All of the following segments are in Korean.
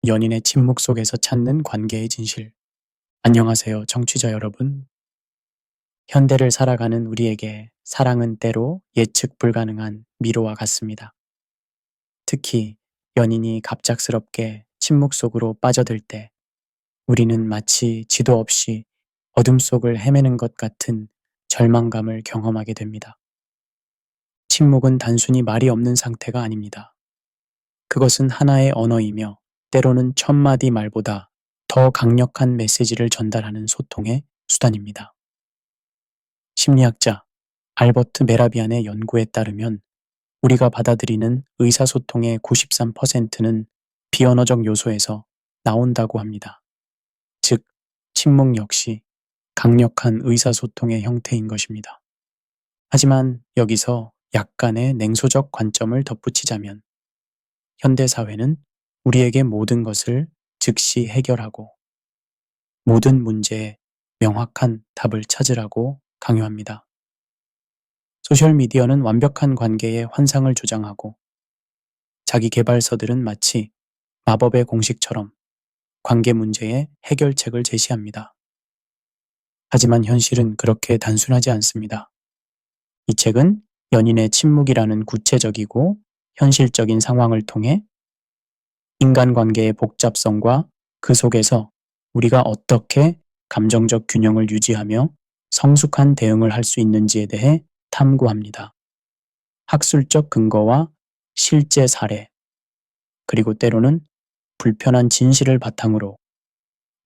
연인의 침묵 속에서 찾는 관계의 진실. 안녕하세요, 청취자 여러분. 현대를 살아가는 우리에게 사랑은 때로 예측 불가능한 미로와 같습니다. 특히 연인이 갑작스럽게 침묵 속으로 빠져들 때 우리는 마치 지도 없이 어둠 속을 헤매는 것 같은 절망감을 경험하게 됩니다. 침묵은 단순히 말이 없는 상태가 아닙니다. 그것은 하나의 언어이며 때로는 천마디 말보다 더 강력한 메시지를 전달하는 소통의 수단입니다. 심리학자 알버트 메라비안의 연구에 따르면 우리가 받아들이는 의사소통의 93%는 비언어적 요소에서 나온다고 합니다. 즉, 침묵 역시 강력한 의사소통의 형태인 것입니다. 하지만 여기서 약간의 냉소적 관점을 덧붙이자면 현대사회는 우리에게 모든 것을 즉시 해결하고 모든 문제에 명확한 답을 찾으라고 강요합니다. 소셜미디어는 완벽한 관계의 환상을 조장하고 자기 개발서들은 마치 마법의 공식처럼 관계 문제의 해결책을 제시합니다. 하지만 현실은 그렇게 단순하지 않습니다. 이 책은 연인의 침묵이라는 구체적이고 현실적인 상황을 통해 인간관계의 복잡성과 그 속에서 우리가 어떻게 감정적 균형을 유지하며 성숙한 대응을 할 수 있는지에 대해 탐구합니다. 학술적 근거와 실제 사례, 그리고 때로는 불편한 진실을 바탕으로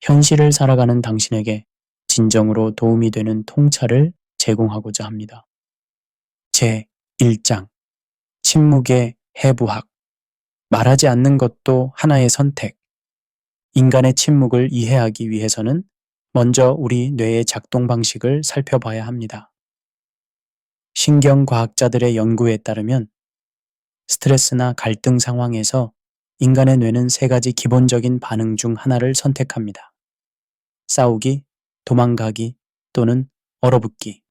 현실을 살아가는 당신에게 진정으로 도움이 되는 통찰을 제공하고자 합니다. 제1장 침묵의 해부학. 말하지 않는 것도 하나의 선택. 인간의 침묵을 이해하기 위해서는 먼저 우리 뇌의 작동 방식을 살펴봐야 합니다. 신경과학자들의 연구에 따르면 스트레스나 갈등 상황에서 인간의 뇌는 세 가지 기본적인 반응 중 하나를 선택합니다. 싸우기, 도망가기 또는 얼어붙기.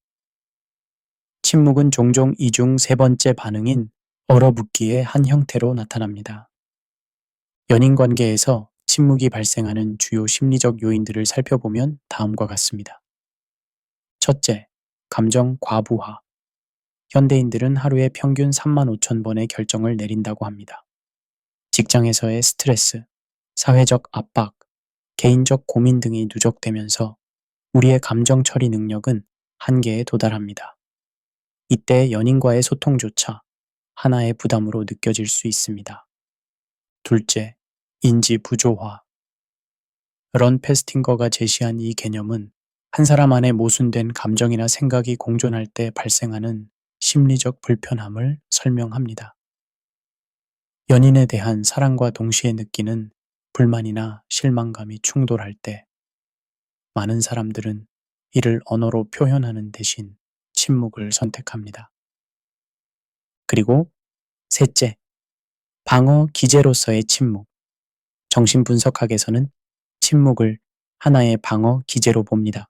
침묵은 종종 이 중 세 번째 반응인 얼어붙기의 한 형태로 나타납니다. 연인 관계에서 침묵이 발생하는 주요 심리적 요인들을 살펴보면 다음과 같습니다. 첫째, 감정 과부하. 현대인들은 하루에 평균 35,000번의 결정을 내린다고 합니다. 직장에서의 스트레스, 사회적 압박, 개인적 고민 등이 누적되면서 우리의 감정 처리 능력은 한계에 도달합니다. 이때 연인과의 소통조차 하나의 부담으로 느껴질 수 있습니다. 둘째, 인지 부조화. 런 페스팅거가 제시한 이 개념은 한 사람 안에 모순된 감정이나 생각이 공존할 때 발생하는 심리적 불편함을 설명합니다. 연인에 대한 사랑과 동시에 느끼는 불만이나 실망감이 충돌할 때 많은 사람들은 이를 언어로 표현하는 대신 침묵을 선택합니다. 그리고 셋째, 방어 기제로서의 침묵. 정신분석학에서는 침묵을 하나의 방어 기제로 봅니다.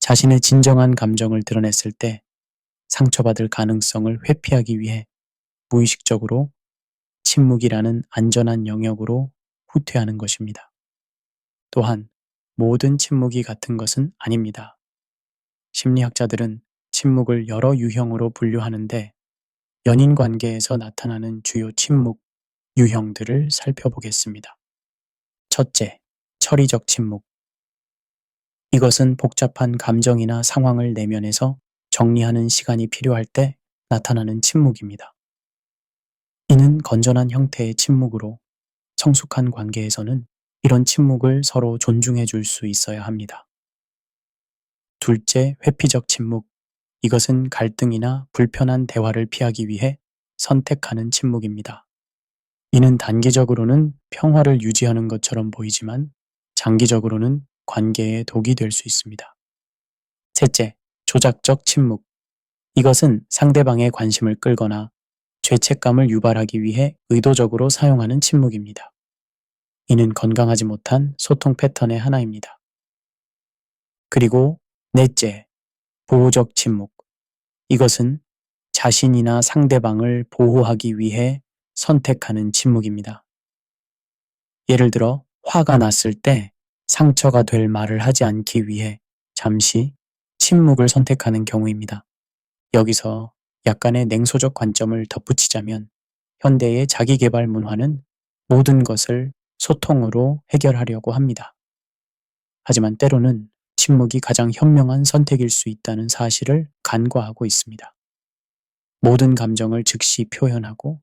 자신의 진정한 감정을 드러냈을 때 상처받을 가능성을 회피하기 위해 무의식적으로 침묵이라는 안전한 영역으로 후퇴하는 것입니다. 또한 모든 침묵이 같은 것은 아닙니다. 심리학자들은 침묵을 여러 유형으로 분류하는데 연인 관계에서 나타나는 주요 침묵 유형들을 살펴보겠습니다. 첫째, 처리적 침묵. 이것은 복잡한 감정이나 상황을 내면에서 정리하는 시간이 필요할 때 나타나는 침묵입니다. 이는 건전한 형태의 침묵으로 성숙한 관계에서는 이런 침묵을 서로 존중해 줄 수 있어야 합니다. 둘째, 회피적 침묵. 이것은 갈등이나 불편한 대화를 피하기 위해 선택하는 침묵입니다. 이는 단기적으로는 평화를 유지하는 것처럼 보이지만 장기적으로는 관계에 독이 될 수 있습니다. 셋째, 조작적 침묵. 이것은 상대방의 관심을 끌거나 죄책감을 유발하기 위해 의도적으로 사용하는 침묵입니다. 이는 건강하지 못한 소통 패턴의 하나입니다. 그리고 넷째, 보호적 침묵. 이것은 자신이나 상대방을 보호하기 위해 선택하는 침묵입니다. 예를 들어 화가 났을 때 상처가 될 말을 하지 않기 위해 잠시 침묵을 선택하는 경우입니다. 여기서 약간의 냉소적 관점을 덧붙이자면 현대의 자기계발 문화는 모든 것을 소통으로 해결하려고 합니다. 하지만 때로는 침묵이 가장 현명한 선택일 수 있다는 사실을 간과하고 있습니다. 모든 감정을 즉시 표현하고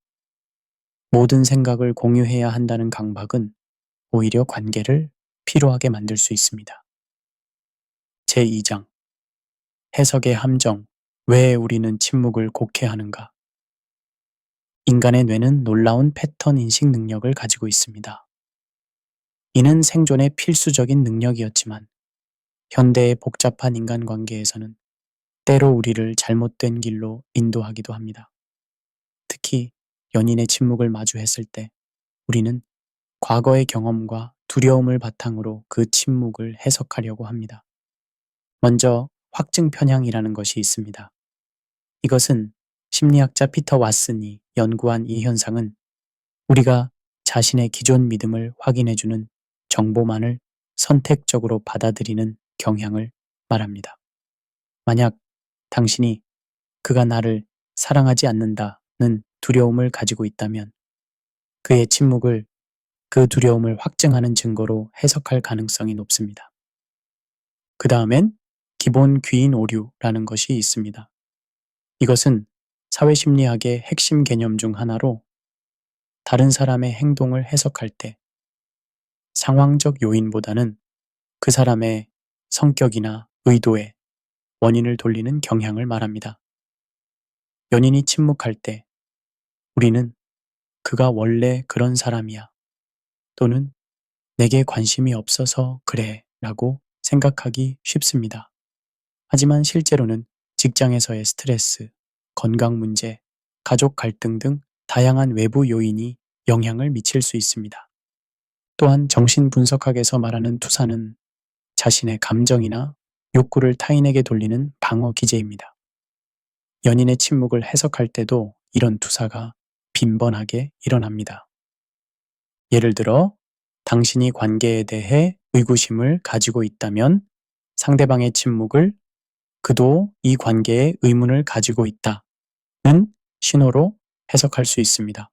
모든 생각을 공유해야 한다는 강박은 오히려 관계를 피로하게 만들 수 있습니다. 제2장 해석의 함정. 왜 우리는 침묵을 곡해하는가? 인간의 뇌는 놀라운 패턴 인식 능력을 가지고 있습니다. 이는 생존의 필수적인 능력이었지만 현대의 복잡한 인간관계에서는 때로 우리를 잘못된 길로 인도하기도 합니다. 특히 연인의 침묵을 마주했을 때 우리는 과거의 경험과 두려움을 바탕으로 그 침묵을 해석하려고 합니다. 먼저 확증 편향이라는 것이 있습니다. 이것은 심리학자 피터 왓슨이 연구한 이 현상은 우리가 자신의 기존 믿음을 확인해주는 정보만을 선택적으로 받아들이는 경향을 말합니다. 만약 당신이 그가 나를 사랑하지 않는다는 두려움을 가지고 있다면 그의 침묵을 그 두려움을 확증하는 증거로 해석할 가능성이 높습니다. 그 다음엔 기본 귀인 오류라는 것이 있습니다. 이것은 사회심리학의 핵심 개념 중 하나로 다른 사람의 행동을 해석할 때 상황적 요인보다는 그 사람의 성격이나 의도에 원인을 돌리는 경향을 말합니다. 연인이 침묵할 때 우리는 그가 원래 그런 사람이야 또는 내게 관심이 없어서 그래 라고 생각하기 쉽습니다. 하지만 실제로는 직장에서의 스트레스, 건강 문제, 가족 갈등 등 다양한 외부 요인이 영향을 미칠 수 있습니다. 또한 정신분석학에서 말하는 투사는 자신의 감정이나 욕구를 타인에게 돌리는 방어 기제입니다. 연인의 침묵을 해석할 때도 이런 투사가 빈번하게 일어납니다. 예를 들어 당신이 관계에 대해 의구심을 가지고 있다면 상대방의 침묵을 그도 이 관계에 의문을 가지고 있다는 신호로 해석할 수 있습니다.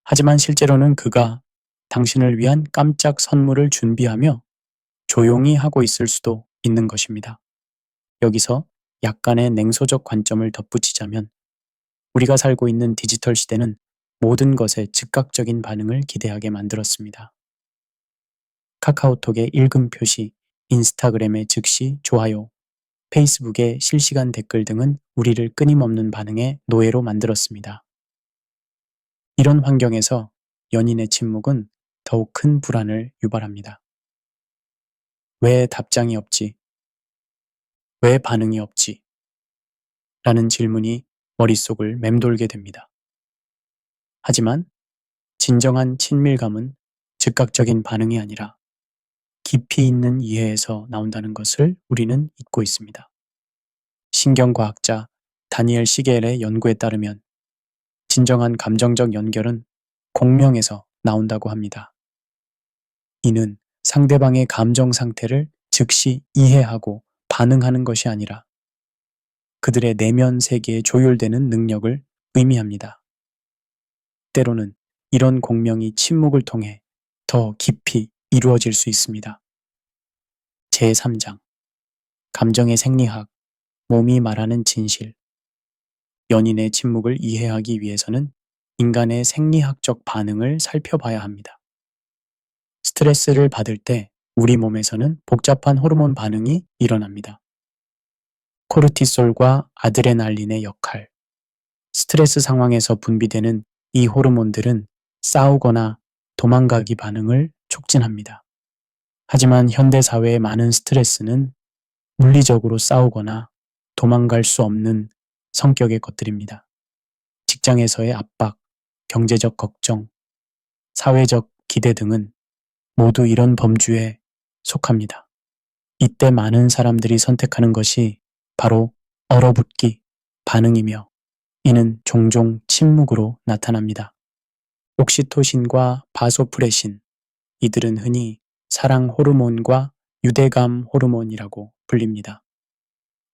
하지만 실제로는 그가 당신을 위한 깜짝 선물을 준비하며 조용히 하고 있을 수도 있는 것입니다. 여기서 약간의 냉소적 관점을 덧붙이자면 우리가 살고 있는 디지털 시대는 모든 것에 즉각적인 반응을 기대하게 만들었습니다. 카카오톡의 읽음 표시, 인스타그램의 즉시 좋아요, 페이스북의 실시간 댓글 등은 우리를 끊임없는 반응의 노예로 만들었습니다. 이런 환경에서 연인의 침묵은 더욱 큰 불안을 유발합니다. 왜 답장이 없지? 왜 반응이 없지? 라는 질문이 머릿속을 맴돌게 됩니다. 하지만 진정한 친밀감은 즉각적인 반응이 아니라 깊이 있는 이해에서 나온다는 것을 우리는 잊고 있습니다. 신경과학자 다니엘 시겔의 연구에 따르면 진정한 감정적 연결은 공명에서 나온다고 합니다. 이는 상대방의 감정 상태를 즉시 이해하고 반응하는 것이 아니라 그들의 내면 세계에 조율되는 능력을 의미합니다. 때로는 이런 공명이 침묵을 통해 더 깊이 이루어질 수 있습니다. 제3장 감정의 생리학, 몸이 말하는 진실. 연인의 침묵을 이해하기 위해서는 인간의 생리학적 반응을 살펴봐야 합니다. 스트레스를 받을 때 우리 몸에서는 복잡한 호르몬 반응이 일어납니다. 코르티솔과 아드레날린의 역할. 스트레스 상황에서 분비되는 이 호르몬들은 싸우거나 도망가기 반응을 촉진합니다. 하지만 현대 사회의 많은 스트레스는 물리적으로 싸우거나 도망갈 수 없는 성격의 것들입니다. 직장에서의 압박, 경제적 걱정, 사회적 기대 등은 모두 이런 범주에 속합니다. 이때 많은 사람들이 선택하는 것이 바로 얼어붙기 반응이며 이는 종종 침묵으로 나타납니다. 옥시토신과 바소프레신, 이들은 흔히 사랑 호르몬과 유대감 호르몬이라고 불립니다.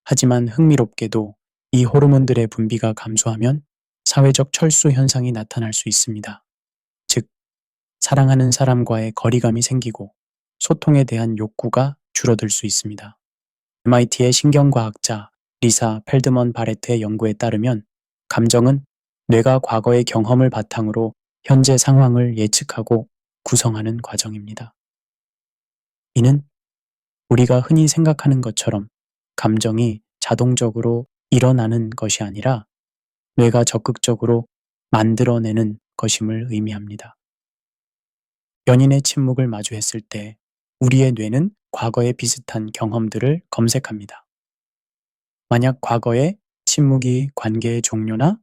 하지만 흥미롭게도 이 호르몬들의 분비가 감소하면 사회적 철수 현상이 나타날 수 있습니다. 즉, 사랑하는 사람과의 거리감이 생기고 소통에 대한 욕구가 줄어들 수 있습니다. MIT의 신경과학자 리사 펠드먼 바레트의 연구에 따르면 감정은 뇌가 과거의 경험을 바탕으로 현재 상황을 예측하고 구성하는 과정입니다. 이는 우리가 흔히 생각하는 것처럼 감정이 자동적으로 일어나는 것이 아니라 뇌가 적극적으로 만들어내는 것임을 의미합니다. 연인의 침묵을 마주했을 때 우리의 뇌는 과거의 비슷한 경험들을 검색합니다. 만약 과거에 침묵이 관계의 종료나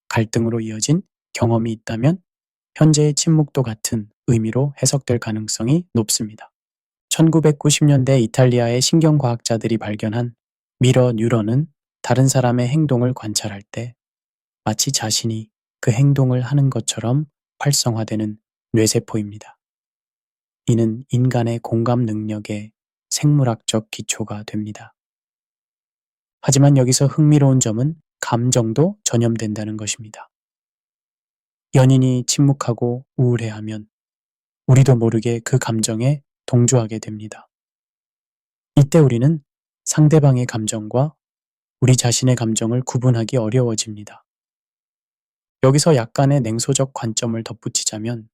갈등으로 이어진 경험이 있다면 현재의 침묵도 같은 의미로 해석될 가능성이 높습니다. 1990년대 이탈리아의 신경과학자들이 발견한 미러 뉴런은 다른 사람의 행동을 관찰할 때 마치 자신이 그 행동을 하는 것처럼 활성화되는 뇌세포입니다. 이는 인간의 공감 능력의 생물학적 기초가 됩니다. 하지만 여기서 흥미로운 점은 감정도 전염된다는 것입니다. 연인이 침묵하고 우울해하면 우리도 모르게 그 감정에 동조하게 됩니다. 이때 우리는 상대방의 감정과 우리 자신의 감정을 구분하기 어려워집니다. 여기서 약간의 냉소적 관점을 덧붙이자면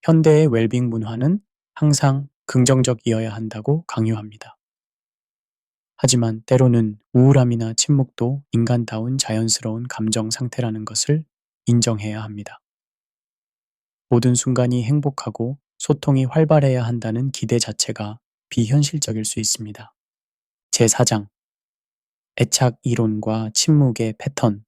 현대의 웰빙 문화는 항상 긍정적이어야 한다고 강요합니다. 하지만 때로는 우울함이나 침묵도 인간다운 자연스러운 감정 상태라는 것을 인정해야 합니다. 모든 순간이 행복하고 소통이 활발해야 한다는 기대 자체가 비현실적일 수 있습니다. 제4장 애착 이론과 침묵의 패턴.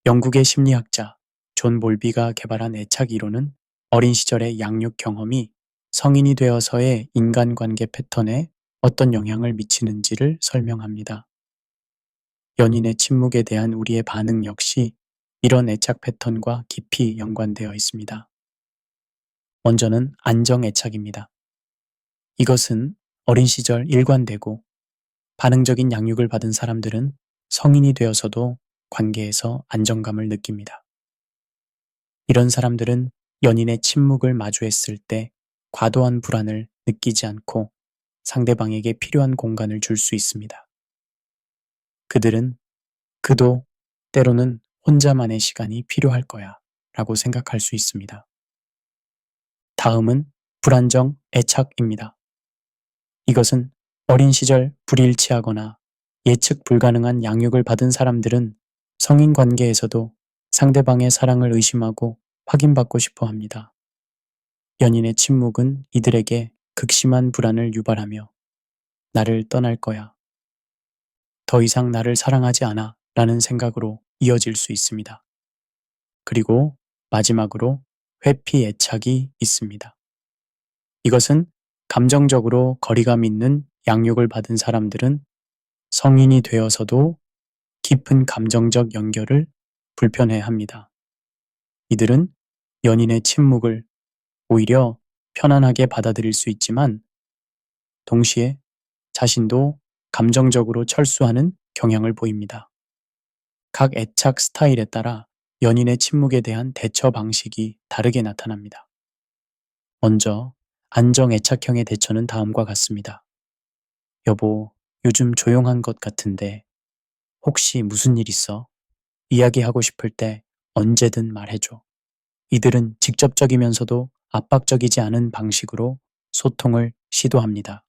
영국의 심리학자 존 볼비가 개발한 애착 이론은 어린 시절의 양육 경험이 성인이 되어서의 인간관계 패턴에 어떤 영향을 미치는지를 설명합니다. 연인의 침묵에 대한 우리의 반응 역시 이런 애착 패턴과 깊이 연관되어 있습니다. 먼저는 안정 애착입니다. 이것은 어린 시절 일관되고 반응적인 양육을 받은 사람들은 성인이 되어서도 관계에서 안정감을 느낍니다. 이런 사람들은 연인의 침묵을 마주했을 때 과도한 불안을 느끼지 않고 상대방에게 필요한 공간을 줄 수 있습니다. 그들은 그도 때로는 혼자만의 시간이 필요할 거야 라고 생각할 수 있습니다. 다음은 불안정 애착입니다. 이것은 어린 시절 불일치하거나 예측 불가능한 양육을 받은 사람들은 성인 관계에서도 상대방의 사랑을 의심하고 확인받고 싶어 합니다. 연인의 침묵은 이들에게 극심한 불안을 유발하며 나를 떠날 거야. 더 이상 나를 사랑하지 않아 라는 생각으로 이어질 수 있습니다. 그리고 마지막으로 회피 애착이 있습니다. 이것은 감정적으로 거리감 있는 양육을 받은 사람들은 성인이 되어서도 깊은 감정적 연결을 불편해합니다. 이들은 연인의 침묵을 오히려 편안하게 받아들일 수 있지만 동시에 자신도 감정적으로 철수하는 경향을 보입니다. 각 애착 스타일에 따라 연인의 침묵에 대한 대처 방식이 다르게 나타납니다. 먼저 안정 애착형의 대처는 다음과 같습니다. 여보, 요즘 조용한 것 같은데 혹시 무슨 일 있어? 이야기하고 싶을 때 언제든 말해줘. 이들은 직접적이면서도 압박적이지 않은 방식으로 소통을 시도합니다.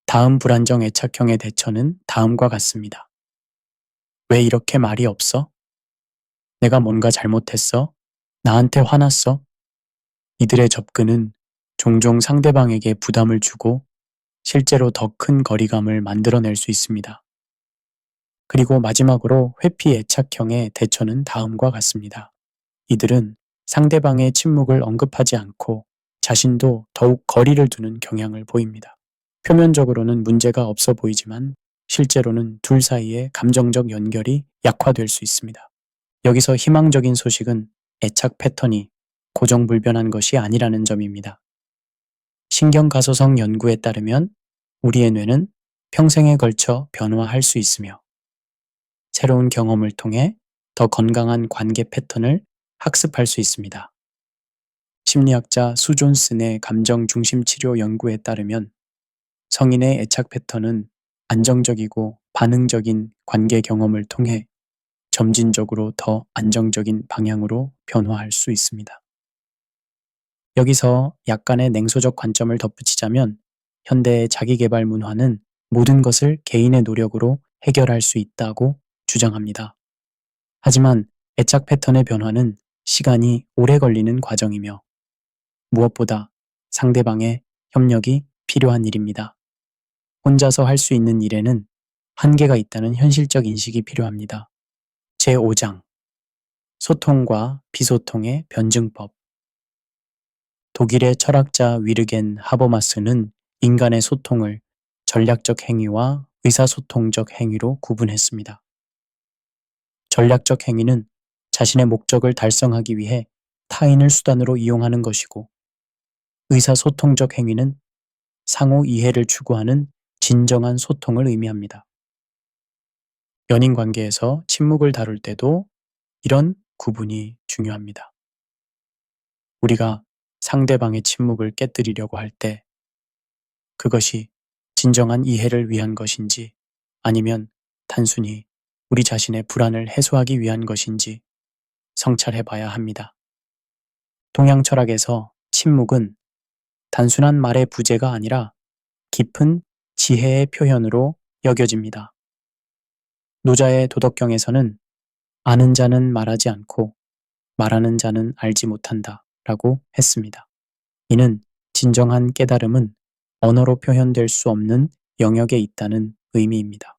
다음 불안정 애착형의 대처는 다음과 같습니다. 왜 이렇게 말이 없어? 내가 뭔가 잘못했어? 나한테 화났어? 이들의 접근은 종종 상대방에게 부담을 주고 실제로 더 큰 거리감을 만들어낼 수 있습니다. 그리고 마지막으로 회피 애착형의 대처는 다음과 같습니다. 이들은 상대방의 침묵을 언급하지 않고 자신도 더욱 거리를 두는 경향을 보입니다. 표면적으로는 문제가 없어 보이지만 실제로는 둘 사이의 감정적 연결이 약화될 수 있습니다. 여기서 희망적인 소식은 애착 패턴이 고정불변한 것이 아니라는 점입니다. 신경가소성 연구에 따르면 우리의 뇌는 평생에 걸쳐 변화할 수 있으며 새로운 경험을 통해 더 건강한 관계 패턴을 학습할 수 있습니다. 심리학자 수 존슨의 감정 중심 치료 연구에 따르면 성인의 애착 패턴은 안정적이고 반응적인 관계 경험을 통해 점진적으로 더 안정적인 방향으로 변화할 수 있습니다. 여기서 약간의 냉소적 관점을 덧붙이자면 현대의 자기계발 문화는 모든 것을 개인의 노력으로 해결할 수 있다고 주장합니다. 하지만 애착 패턴의 변화는 시간이 오래 걸리는 과정이며 무엇보다 상대방의 협력이 필요한 일입니다. 혼자서 할 수 있는 일에는 한계가 있다는 현실적 인식이 필요합니다. 제5장 소통과 비소통의 변증법. 독일의 철학자 위르겐 하버마스는 인간의 소통을 전략적 행위와 의사소통적 행위로 구분했습니다. 전략적 행위는 자신의 목적을 달성하기 위해 타인을 수단으로 이용하는 것이고, 의사소통적 행위는 상호 이해를 추구하는 진정한 소통을 의미합니다. 연인 관계에서 침묵을 다룰 때도 이런 구분이 중요합니다. 우리가 상대방의 침묵을 깨뜨리려고 할 때 그것이 진정한 이해를 위한 것인지 아니면 단순히 우리 자신의 불안을 해소하기 위한 것인지 성찰해 봐야 합니다. 동양 철학에서 침묵은 단순한 말의 부재가 아니라 깊은 지혜의 표현으로 여겨집니다. 노자의 도덕경에서는 아는 자는 말하지 않고 말하는 자는 알지 못한다 라고 했습니다. 이는 진정한 깨달음은 언어로 표현될 수 없는 영역에 있다는 의미입니다.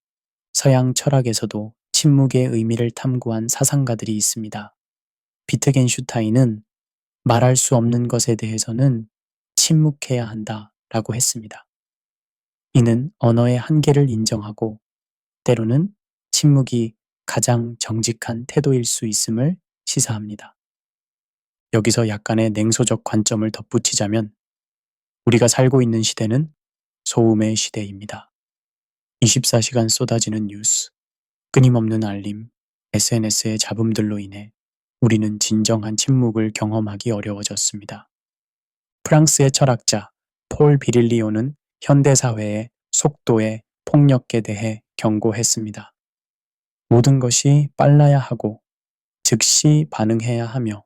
서양 철학에서도 침묵의 의미를 탐구한 사상가들이 있습니다. 비트겐슈타인은 말할 수 없는 것에 대해서는 침묵해야 한다 라고 했습니다. 이는 언어의 한계를 인정하고 때로는 침묵이 가장 정직한 태도일 수 있음을 시사합니다. 여기서 약간의 냉소적 관점을 덧붙이자면 우리가 살고 있는 시대는 소음의 시대입니다. 24시간 쏟아지는 뉴스, 끊임없는 알림, SNS의 잡음들로 인해 우리는 진정한 침묵을 경험하기 어려워졌습니다. 프랑스의 철학자 폴 비릴리오는 현대사회의 속도의 폭력에 대해 경고했습니다. 모든 것이 빨라야 하고 즉시 반응해야 하며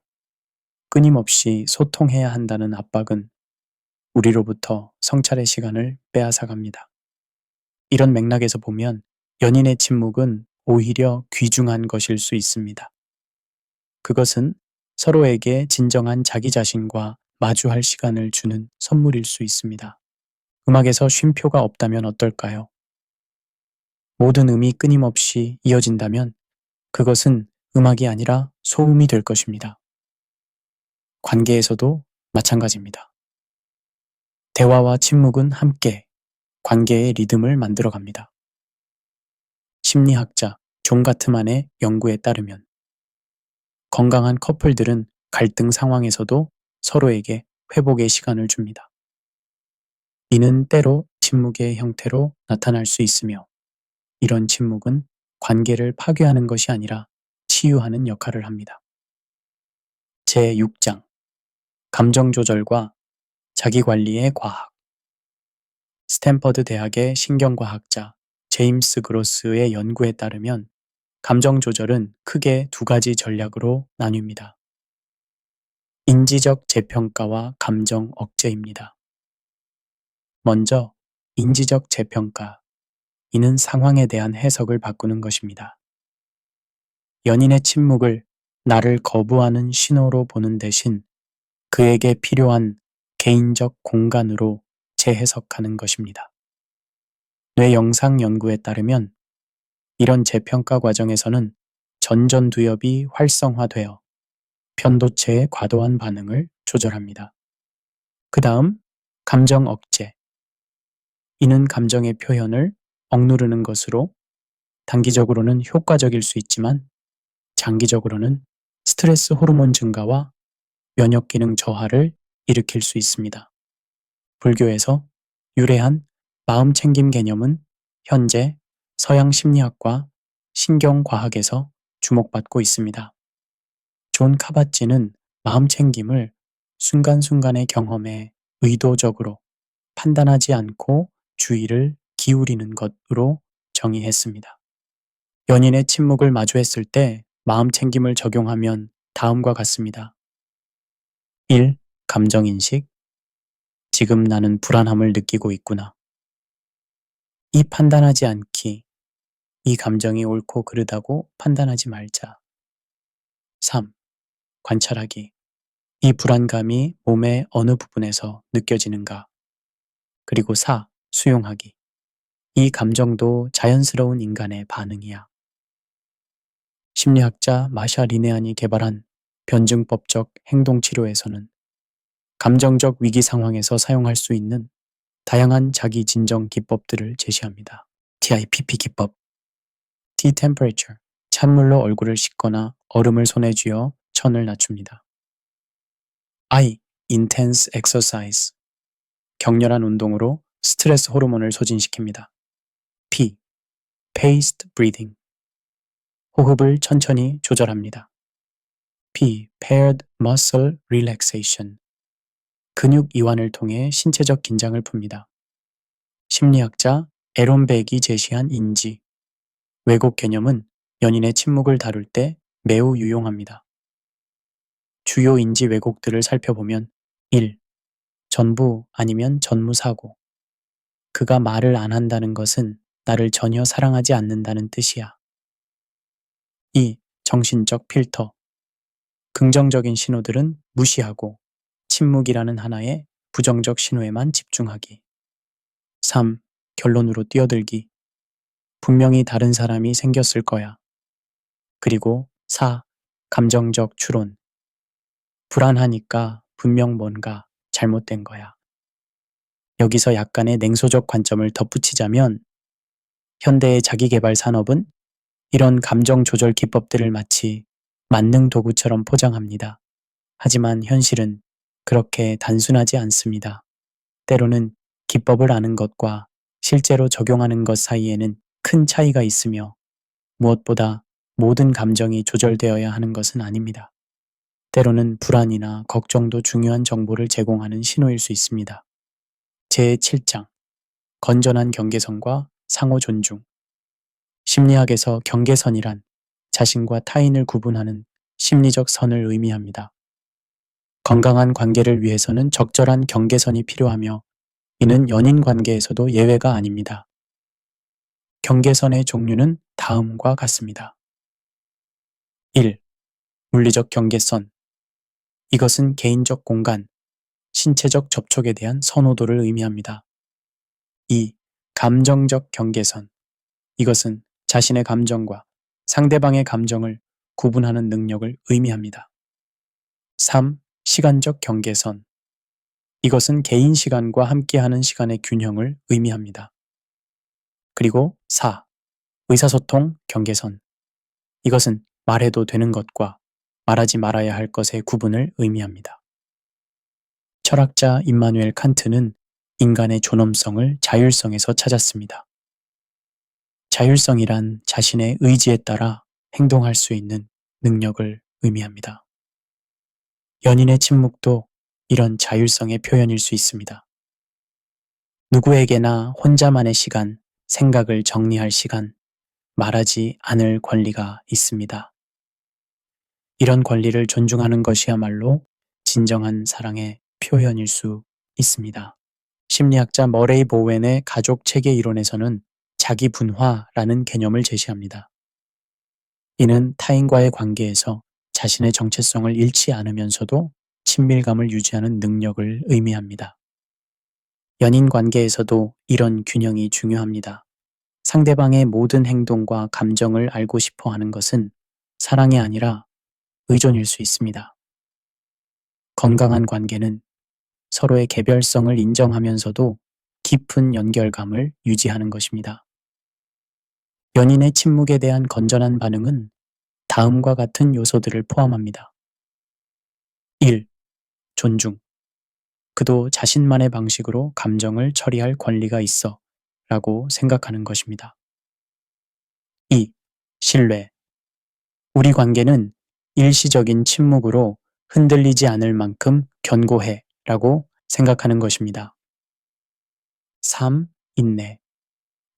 끊임없이 소통해야 한다는 압박은 우리로부터 성찰의 시간을 빼앗아갑니다. 이런 맥락에서 보면 연인의 침묵은 오히려 귀중한 것일 수 있습니다. 그것은 서로에게 진정한 자기 자신과 마주할 시간을 주는 선물일 수 있습니다. 음악에서 쉼표가 없다면 어떨까요? 모든 음이 끊임없이 이어진다면 그것은 음악이 아니라 소음이 될 것입니다. 관계에서도 마찬가지입니다. 대화와 침묵은 함께 관계의 리듬을 만들어갑니다. 심리학자 존 가트만의 연구에 따르면 건강한 커플들은 갈등 상황에서도 서로에게 회복의 시간을 줍니다. 이는 때로 침묵의 형태로 나타날 수 있으며 이런 침묵은 관계를 파괴하는 것이 아니라 치유하는 역할을 합니다. 제6장 감정 조절과 자기관리의 과학. 스탠퍼드 대학의 신경과학자 제임스 그로스의 연구에 따르면 감정 조절은 크게 두 가지 전략으로 나뉩니다. 인지적 재평가와 감정 억제입니다. 먼저 인지적 재평가. 이는 상황에 대한 해석을 바꾸는 것입니다. 연인의 침묵을 나를 거부하는 신호로 보는 대신 그에게 필요한 개인적 공간으로 재해석하는 것입니다. 뇌 영상 연구에 따르면 이런 재평가 과정에서는 전전두엽이 활성화되어 편도체의 과도한 반응을 조절합니다. 그 다음 감정 억제. 이는 감정의 표현을 억누르는 것으로 단기적으로는 효과적일 수 있지만 장기적으로는 스트레스 호르몬 증가와 면역 기능 저하를 일으킬 수 있습니다. 불교에서 유래한 마음 챙김 개념은 현재 서양 심리학과 신경과학에서 주목받고 있습니다. 존 카바찌는 마음 챙김을 순간순간의 경험에 의도적으로 판단하지 않고 주의를 기울이는 것으로 정의했습니다. 연인의 침묵을 마주했을 때 마음 챙김을 적용하면 다음과 같습니다. 1. 감정인식. 지금 나는 불안함을 느끼고 있구나. 2. 판단하지 않기. 이 감정이 옳고 그르다고 판단하지 말자. 3. 관찰하기. 이 불안감이 몸의 어느 부분에서 느껴지는가. 그리고 4. 수용하기. 이 감정도 자연스러운 인간의 반응이야. 심리학자 마샤 리네안이 개발한 변증법적 행동치료에서는 감정적 위기 상황에서 사용할 수 있는 다양한 자기 진정 기법들을 제시합니다. TIPP 기법. T-temperature. 찬물로 얼굴을 씻거나 얼음을 손에 쥐어 천을 낮춥니다. I. intense exercise. 격렬한 운동으로 스트레스 호르몬을 소진시킵니다. P. paced breathing. 호흡을 천천히 조절합니다. P. paired muscle relaxation. 근육 이완을 통해 신체적 긴장을 풉니다. 심리학자 에론 백이 제시한 인지. 왜곡 개념은 연인의 침묵을 다룰 때 매우 유용합니다. 주요 인지 왜곡들을 살펴보면 1. 전부 아니면 전무사고. 그가 말을 안 한다는 것은 나를 전혀 사랑하지 않는다는 뜻이야. 2. 정신적 필터. 긍정적인 신호들은 무시하고 침묵이라는 하나의 부정적 신호에만 집중하기. 3. 결론으로 뛰어들기. 분명히 다른 사람이 생겼을 거야. 그리고 4. 감정적 추론. 불안하니까 분명 뭔가 잘못된 거야. 여기서 약간의 냉소적 관점을 덧붙이자면 현대의 자기계발 산업은 이런 감정 조절 기법들을 마치 만능 도구처럼 포장합니다. 하지만 현실은 그렇게 단순하지 않습니다. 때로는 기법을 아는 것과 실제로 적용하는 것 사이에는 큰 차이가 있으며 무엇보다 모든 감정이 조절되어야 하는 것은 아닙니다. 때로는 불안이나 걱정도 중요한 정보를 제공하는 신호일 수 있습니다. 제7장 건전한 경계선과 상호 존중. 심리학에서 경계선이란 자신과 타인을 구분하는 심리적 선을 의미합니다. 건강한 관계를 위해서는 적절한 경계선이 필요하며 이는 연인 관계에서도 예외가 아닙니다. 경계선의 종류는 다음과 같습니다. 1. 물리적 경계선. 이것은 개인적 공간, 신체적 접촉에 대한 선호도를 의미합니다. 2. 감정적 경계선. 이것은 자신의 감정과 상대방의 감정을 구분하는 능력을 의미합니다. 3. 시간적 경계선. 이것은 개인 시간과 함께하는 시간의 균형을 의미합니다. 그리고 4. 의사소통 경계선. 이것은 말해도 되는 것과 말하지 말아야 할 것의 구분을 의미합니다. 철학자 임마누엘 칸트는 인간의 존엄성을 자율성에서 찾았습니다. 자율성이란 자신의 의지에 따라 행동할 수 있는 능력을 의미합니다. 연인의 침묵도 이런 자율성의 표현일 수 있습니다. 누구에게나 혼자만의 시간, 생각을 정리할 시간, 말하지 않을 권리가 있습니다. 이런 권리를 존중하는 것이야말로 진정한 사랑의 표현일 수 있습니다. 심리학자 머레이 보웬의 가족 체계 이론에서는 자기 분화라는 개념을 제시합니다. 이는 타인과의 관계에서 자신의 정체성을 잃지 않으면서도 친밀감을 유지하는 능력을 의미합니다. 연인 관계에서도 이런 균형이 중요합니다. 상대방의 모든 행동과 감정을 알고 싶어 하는 것은 사랑이 아니라 의존일 수 있습니다. 건강한 관계는 서로의 개별성을 인정하면서도 깊은 연결감을 유지하는 것입니다. 연인의 침묵에 대한 건전한 반응은 다음과 같은 요소들을 포함합니다. 1. 존중. 그도 자신만의 방식으로 감정을 처리할 권리가 있어 라고 생각하는 것입니다. 2. 신뢰. 우리 관계는 일시적인 침묵으로 흔들리지 않을 만큼 견고해 라고 생각하는 것입니다. 3. 인내.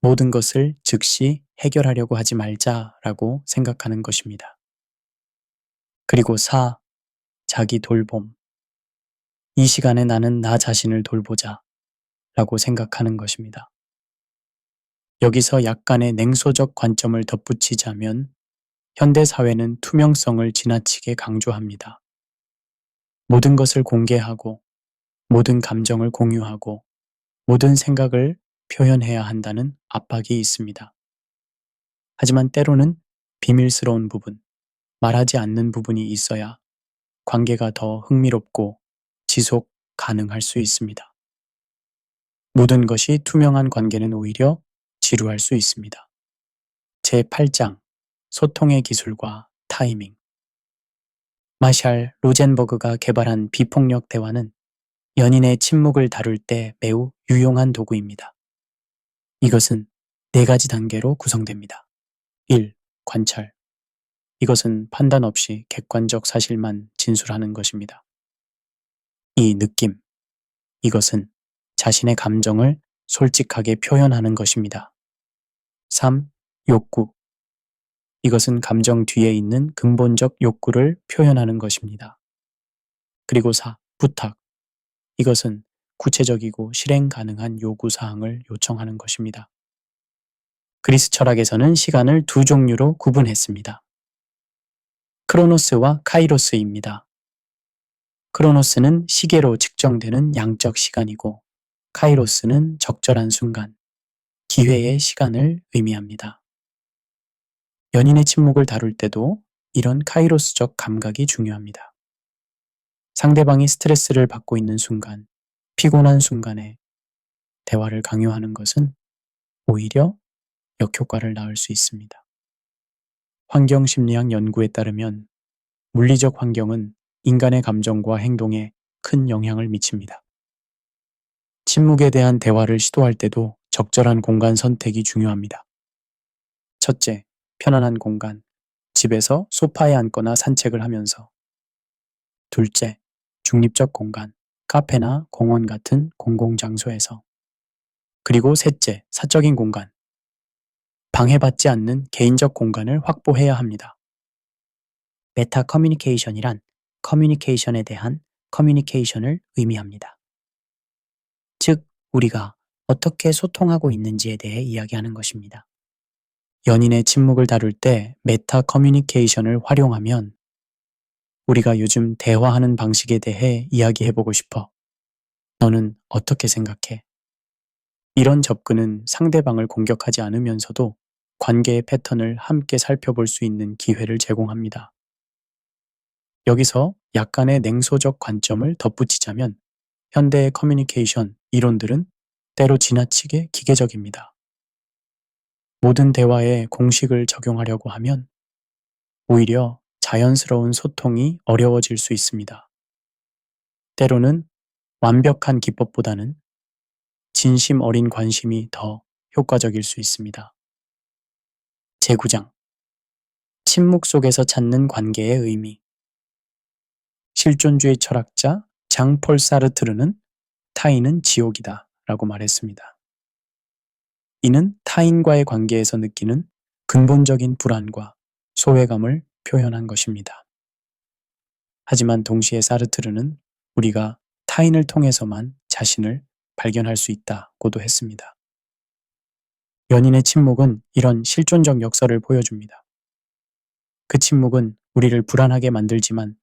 모든 것을 즉시 해결하려고 하지 말자라고 생각하는 것입니다. 그리고 4. 자기 돌봄. 이 시간에 나는 나 자신을 돌보자 라고 생각하는 것입니다. 여기서 약간의 냉소적 관점을 덧붙이자면 현대 사회는 투명성을 지나치게 강조합니다. 모든 것을 공개하고 모든 감정을 공유하고 모든 생각을 표현해야 한다는 압박이 있습니다. 하지만 때로는 비밀스러운 부분, 말하지 않는 부분이 있어야 관계가 더 흥미롭고 지속 가능할 수 있습니다. 모든 것이 투명한 관계는 오히려 지루할 수 있습니다. 제8장 소통의 기술과 타이밍. 마샬 로젠버그가 개발한 비폭력 대화는 연인의 침묵을 다룰 때 매우 유용한 도구입니다. 이것은 4가지 단계로 구성됩니다. 1. 관찰. 이것은 판단 없이 객관적 사실만 진술하는 것입니다. 2. 느낌. 이것은 자신의 감정을 솔직하게 표현하는 것입니다. 3. 욕구. 이것은 감정 뒤에 있는 근본적 욕구를 표현하는 것입니다. 그리고 4. 부탁. 이것은 구체적이고 실행 가능한 요구사항을 요청하는 것입니다. 그리스 철학에서는 시간을 2종류로 구분했습니다. 크로노스와 카이로스입니다. 크로노스는 시계로 측정되는 양적 시간이고 카이로스는 적절한 순간, 기회의 시간을 의미합니다. 연인의 침묵을 다룰 때도 이런 카이로스적 감각이 중요합니다. 상대방이 스트레스를 받고 있는 순간, 피곤한 순간에 대화를 강요하는 것은 오히려 역효과를 낳을 수 있습니다. 환경심리학 연구에 따르면 물리적 환경은 인간의 감정과 행동에 큰 영향을 미칩니다. 침묵에 대한 대화를 시도할 때도 적절한 공간 선택이 중요합니다. 첫째, 편안한 공간, 집에서 소파에 앉거나 산책을 하면서. 둘째, 중립적 공간, 카페나 공원 같은 공공장소에서. 그리고 셋째, 사적인 공간, 방해받지 않는 개인적 공간을 확보해야 합니다. 메타 커뮤니케이션이란 커뮤니케이션에 대한 커뮤니케이션을 의미합니다. 즉, 우리가 어떻게 소통하고 있는지에 대해 이야기하는 것입니다. 연인의 침묵을 다룰 때 메타 커뮤니케이션을 활용하면 우리가 요즘 대화하는 방식에 대해 이야기해보고 싶어. 너는 어떻게 생각해? 이런 접근은 상대방을 공격하지 않으면서도 관계의 패턴을 함께 살펴볼 수 있는 기회를 제공합니다. 여기서 약간의 냉소적 관점을 덧붙이자면 현대의 커뮤니케이션 이론들은 때로 지나치게 기계적입니다. 모든 대화에 공식을 적용하려고 하면 오히려 자연스러운 소통이 어려워질 수 있습니다. 때로는 완벽한 기법보다는 진심 어린 관심이 더 효과적일 수 있습니다. 제9장 침묵 속에서 찾는 관계의 의미. 실존주의 철학자 장폴 사르트르는 타인은 지옥이다 라고 말했습니다. 이는 타인과의 관계에서 느끼는 근본적인 불안과 소외감을 표현한 것입니다. 하지만 동시에 사르트르는 우리가 타인을 통해서만 자신을 발견할 수 있다고도 했습니다. 연인의 침묵은 이런 실존적 역설을 보여줍니다. 그 침묵은 우리를 불안하게 만들지만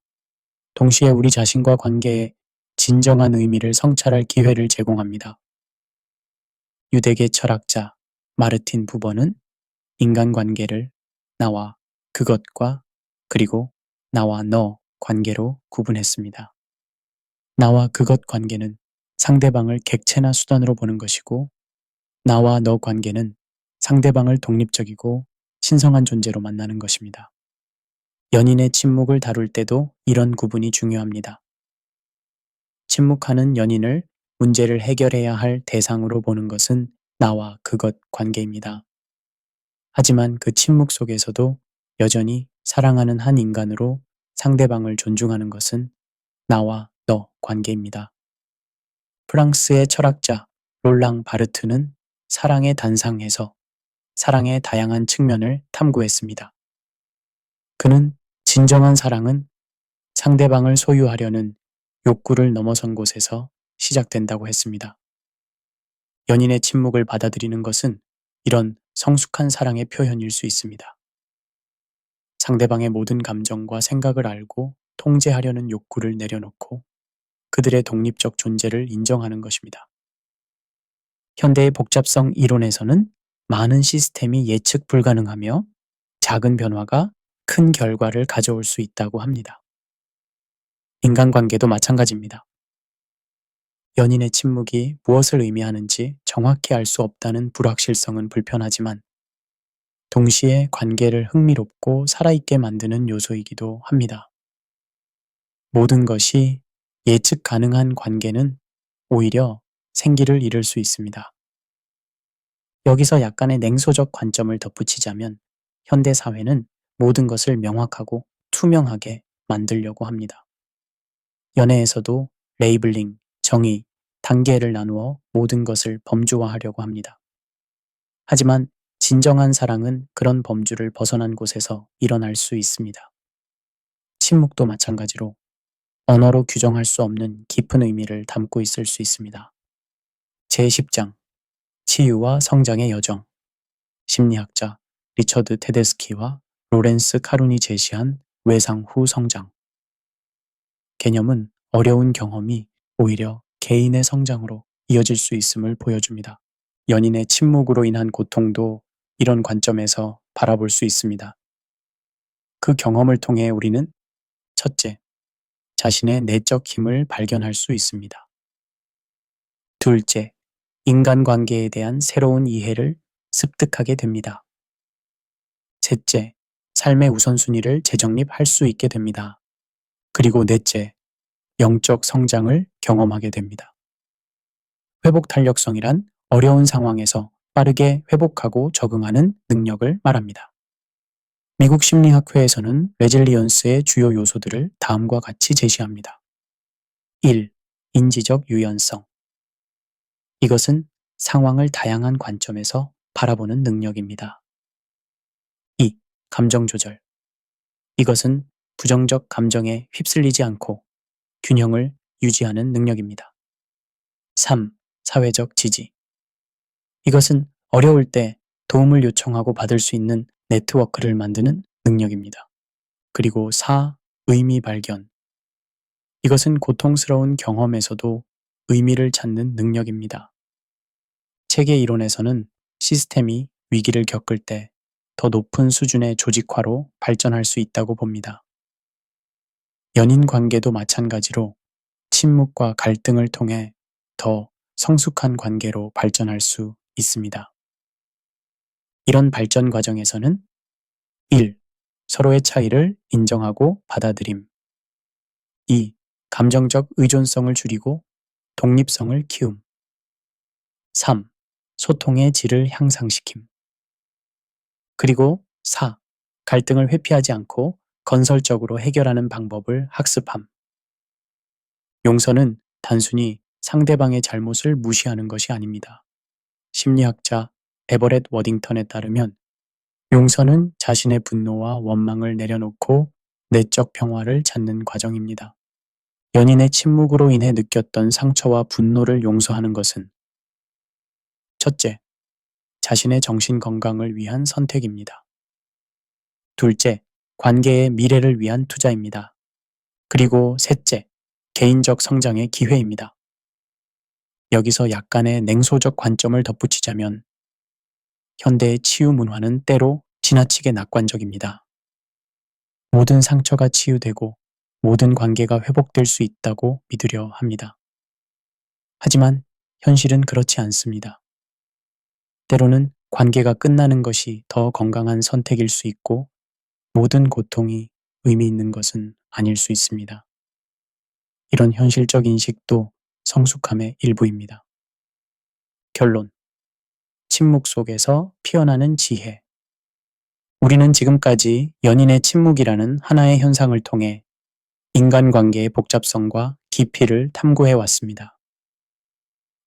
동시에 우리 자신과 관계에 진정한 의미를 성찰할 기회를 제공합니다. 유대계 철학자 마르틴 부버는 인간관계를 나와 그것과 그리고 나와 너 관계로 구분했습니다. 나와 그것 관계는 상대방을 객체나 수단으로 보는 것이고 나와 너 관계는 상대방을 독립적이고 신성한 존재로 만나는 것입니다. 연인의 침묵을 다룰 때도 이런 구분이 중요합니다. 침묵하는 연인을 문제를 해결해야 할 대상으로 보는 것은 나와 그것 관계입니다. 하지만 그 침묵 속에서도 여전히 사랑하는 한 인간으로 상대방을 존중하는 것은 나와 너 관계입니다. 프랑스의 철학자 롤랑 바르트는 사랑의 단상에서 사랑의 다양한 측면을 탐구했습니다. 그는 진정한 사랑은 상대방을 소유하려는 욕구를 넘어선 곳에서 시작된다고 했습니다. 연인의 침묵을 받아들이는 것은 이런 성숙한 사랑의 표현일 수 있습니다. 상대방의 모든 감정과 생각을 알고 통제하려는 욕구를 내려놓고 그들의 독립적 존재를 인정하는 것입니다. 현대의 복잡성 이론에서는 많은 시스템이 예측 불가능하며 작은 변화가 큰 결과를 가져올 수 있다고 합니다. 인간관계도 마찬가지입니다. 연인의 침묵이 무엇을 의미하는지 정확히 알 수 없다는 불확실성은 불편하지만 동시에 관계를 흥미롭고 살아있게 만드는 요소이기도 합니다. 모든 것이 예측 가능한 관계는 오히려 생기를 잃을 수 있습니다. 여기서 약간의 냉소적 관점을 덧붙이자면 현대 사회는 모든 것을 명확하고 투명하게 만들려고 합니다. 연애에서도 레이블링, 정의, 단계를 나누어 모든 것을 범주화하려고 합니다. 하지만 진정한 사랑은 그런 범주를 벗어난 곳에서 일어날 수 있습니다. 침묵도 마찬가지로 언어로 규정할 수 없는 깊은 의미를 담고 있을 수 있습니다. 제10장 치유와 성장의 여정 심리학자 리처드 테데스키와 로렌스 카룬이 제시한 외상 후 성장 개념은 어려운 경험이 오히려 개인의 성장으로 이어질 수 있음을 보여줍니다. 연인의 침묵으로 인한 고통도 이런 관점에서 바라볼 수 있습니다. 그 경험을 통해 우리는 첫째, 자신의 내적 힘을 발견할 수 있습니다. 둘째, 인간관계에 대한 새로운 이해를 습득하게 됩니다. 셋째, 삶의 우선순위를 재정립할 수 있게 됩니다. 그리고 넷째, 영적 성장을 경험하게 됩니다. 회복 탄력성이란 어려운 상황에서 빠르게 회복하고 적응하는 능력을 말합니다. 미국 심리학회에서는 레질리언스의 주요 요소들을 다음과 같이 제시합니다. 1. 인지적 유연성. 이것은 상황을 다양한 관점에서 바라보는 능력입니다. 2. 감정 조절. 이것은 부정적 감정에 휩쓸리지 않고 균형을 유지하는 능력입니다. 3. 사회적 지지. 이것은 어려울 때 도움을 요청하고 받을 수 있는 네트워크를 만드는 능력입니다. 그리고 4. 의미 발견. 이것은 고통스러운 경험에서도 의미를 찾는 능력입니다. 체계 이론에서는 시스템이 위기를 겪을 때 더 높은 수준의 조직화로 발전할 수 있다고 봅니다. 연인 관계도 마찬가지로 침묵과 갈등을 통해 더 성숙한 관계로 발전할 수 있습니다. 이런 발전 과정에서는 1. 서로의 차이를 인정하고 받아들임. 2. 감정적 의존성을 줄이고 독립성을 키움. 3. 소통의 질을 향상시킴. 그리고 4. 갈등을 회피하지 않고 건설적으로 해결하는 방법을 학습함. 용서는 단순히 상대방의 잘못을 무시하는 것이 아닙니다. 심리학자 에버렛 워딩턴에 따르면 용서는 자신의 분노와 원망을 내려놓고 내적 평화를 찾는 과정입니다. 연인의 침묵으로 인해 느꼈던 상처와 분노를 용서하는 것은 첫째, 자신의 정신 건강을 위한 선택입니다. 둘째, 관계의 미래를 위한 투자입니다. 그리고 셋째, 개인적 성장의 기회입니다. 여기서 약간의 냉소적 관점을 덧붙이자면 현대의 치유 문화는 때로 지나치게 낙관적입니다. 모든 상처가 치유되고 모든 관계가 회복될 수 있다고 믿으려 합니다. 하지만 현실은 그렇지 않습니다. 때로는 관계가 끝나는 것이 더 건강한 선택일 수 있고 모든 고통이 의미 있는 것은 아닐 수 있습니다. 이런 현실적 인식도 성숙함의 일부입니다. 결론. 침묵 속에서 피어나는 지혜. 우리는 지금까지 연인의 침묵이라는 하나의 현상을 통해 인간관계의 복잡성과 깊이를 탐구해 왔습니다.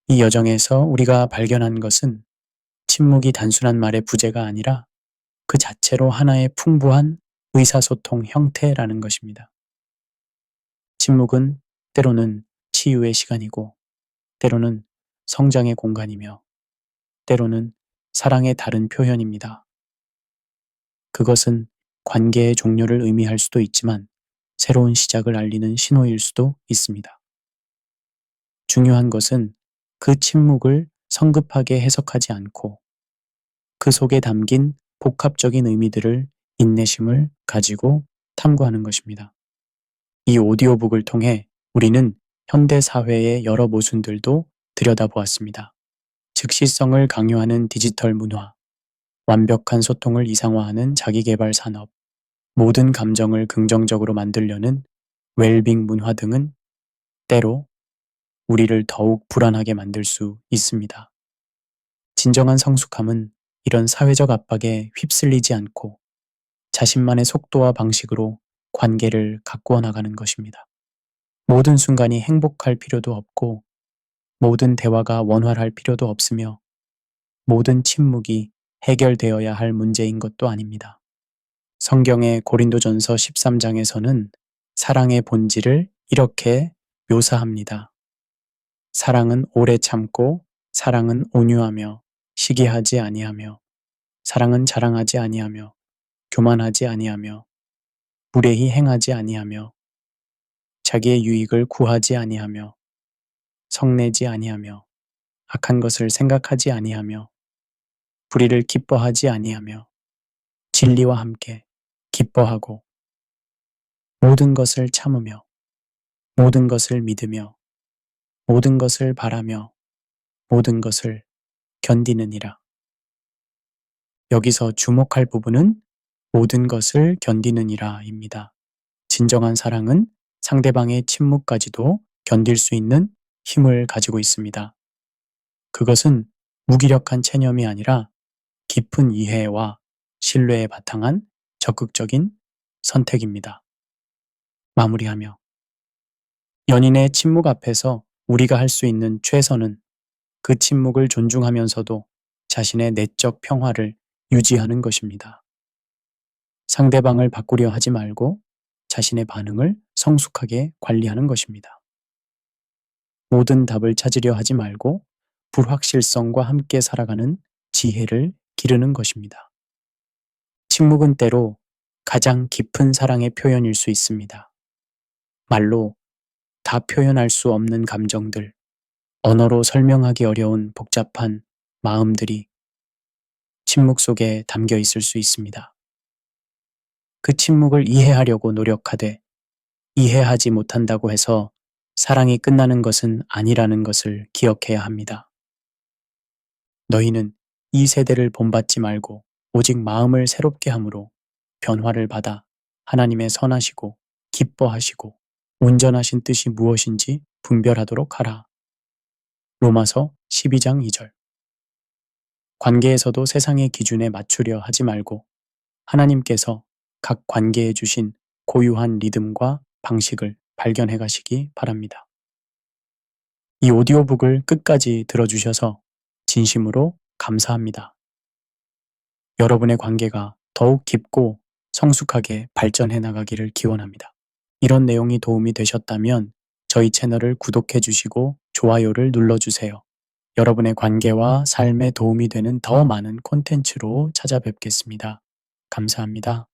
이 여정에서 우리가 발견한 것은 침묵이 단순한 말의 부재가 아니라 그 자체로 하나의 풍부한 의사소통 형태라는 것입니다. 침묵은 때로는 치유의 시간이고, 때로는 성장의 공간이며, 때로는 사랑의 다른 표현입니다. 그것은 관계의 종료를 의미할 수도 있지만 새로운 시작을 알리는 신호일 수도 있습니다. 중요한 것은 그 침묵을 성급하게 해석하지 않고 그 속에 담긴 복합적인 의미들을 인내심을 가지고 탐구하는 것입니다. 이 오디오북을 통해 우리는 현대 사회의 여러 모순들도 들여다보았습니다. 즉시성을 강요하는 디지털 문화, 완벽한 소통을 이상화하는 자기계발 산업, 모든 감정을 긍정적으로 만들려는 웰빙 문화 등은 때로 우리를 더욱 불안하게 만들 수 있습니다. 진정한 성숙함은 이런 사회적 압박에 휩쓸리지 않고 자신만의 속도와 방식으로 관계를 가꾸어 나가는 것입니다. 모든 순간이 행복할 필요도 없고 모든 대화가 원활할 필요도 없으며 모든 침묵이 해결되어야 할 문제인 것도 아닙니다. 성경의 고린도전서 13장에서는 사랑의 본질을 이렇게 묘사합니다. 사랑은 오래 참고, 사랑은 온유하며, 시기하지 아니하며, 사랑은 자랑하지 아니하며, 교만하지 아니하며, 무례히 행하지 아니하며, 자기의 유익을 구하지 아니하며, 성내지 아니하며, 악한 것을 생각하지 아니하며, 불의를 기뻐하지 아니하며, 진리와 함께 기뻐하고, 모든 것을 참으며, 모든 것을 믿으며, 모든 것을 바라며, 모든 것을 견디느니라. 여기서 주목할 부분은 모든 것을 견디느니라입니다. 진정한 사랑은 상대방의 침묵까지도 견딜 수 있는 힘을 가지고 있습니다. 그것은 무기력한 체념이 아니라 깊은 이해와 신뢰에 바탕한 적극적인 선택입니다. 마무리하며 연인의 침묵 앞에서 우리가 할 수 있는 최선은 그 침묵을 존중하면서도 자신의 내적 평화를 유지하는 것입니다. 상대방을 바꾸려 하지 말고 자신의 반응을 성숙하게 관리하는 것입니다. 모든 답을 찾으려 하지 말고 불확실성과 함께 살아가는 지혜를 기르는 것입니다. 침묵은 때로 가장 깊은 사랑의 표현일 수 있습니다. 말로 다 표현할 수 없는 감정들, 언어로 설명하기 어려운 복잡한 마음들이 침묵 속에 담겨 있을 수 있습니다. 그 침묵을 이해하려고 노력하되 이해하지 못한다고 해서 사랑이 끝나는 것은 아니라는 것을 기억해야 합니다. 너희는 이 세대를 본받지 말고 오직 마음을 새롭게 함으로 변화를 받아 하나님의 선하시고 기뻐하시고 온전하신 뜻이 무엇인지 분별하도록 하라. 로마서 12장 2절. 관계에서도 세상의 기준에 맞추려 하지 말고 하나님께서 각 관계에 주신 고유한 리듬과 방식을 발견해 가시기 바랍니다. 이 오디오북을 끝까지 들어주셔서 진심으로 감사합니다. 여러분의 관계가 더욱 깊고 성숙하게 발전해 나가기를 기원합니다. 이런 내용이 도움이 되셨다면 저희 채널을 구독해 주시고 좋아요를 눌러주세요. 여러분의 관계와 삶에 도움이 되는 더 많은 콘텐츠로 찾아뵙겠습니다. 감사합니다.